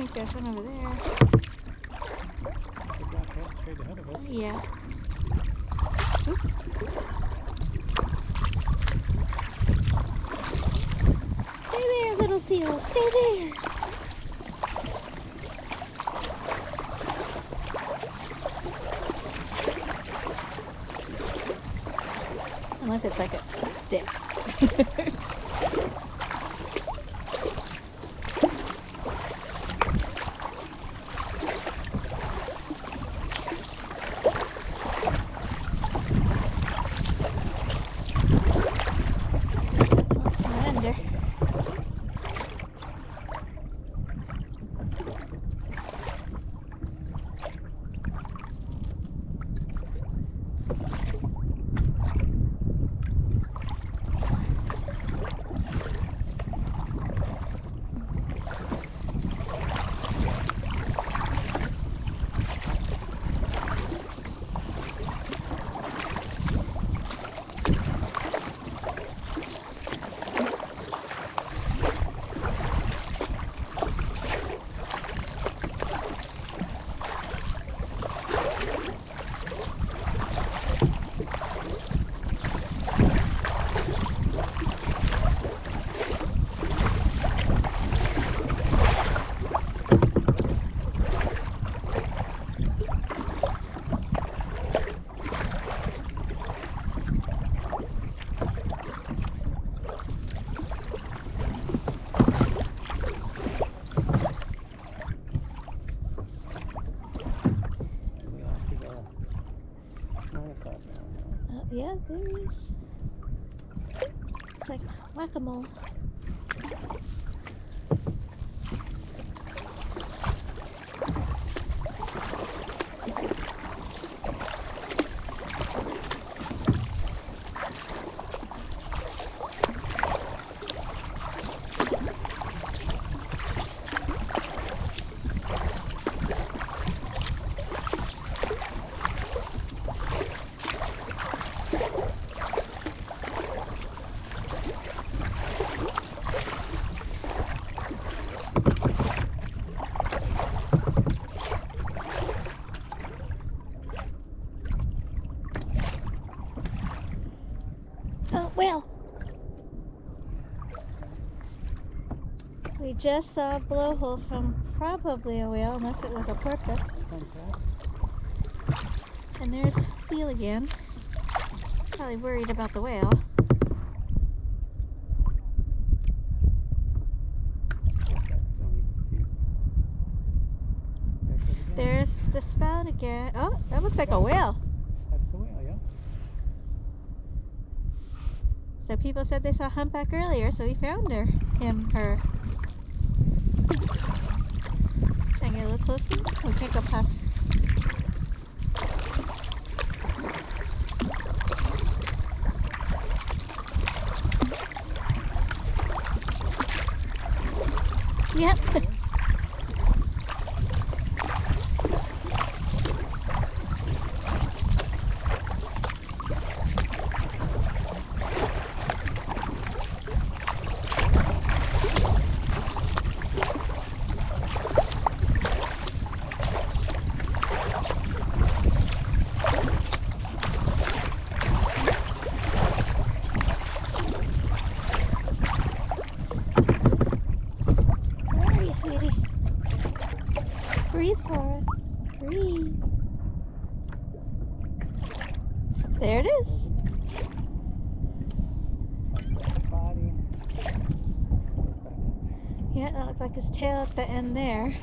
think there's one over there. The black head straight ahead of us. Yeah. Oop. Stay there, little seal. Stay there. Unless it's like a stick. Under. Yeah, there is. It's like whack-a-mole. Oh, well. We just saw a blowhole from probably a whale, unless it was a porpoise. And there's seal again. Probably worried about the whale. There's the spout again. Oh, that looks like a whale. That's the whale, yeah. So people said they saw humpback earlier, so we found her. Him, her. Can I get a little closer? We can't go past. Yep. Breathe for us. Breathe. There it is. Body. Yeah, that looks like his tail at the end there.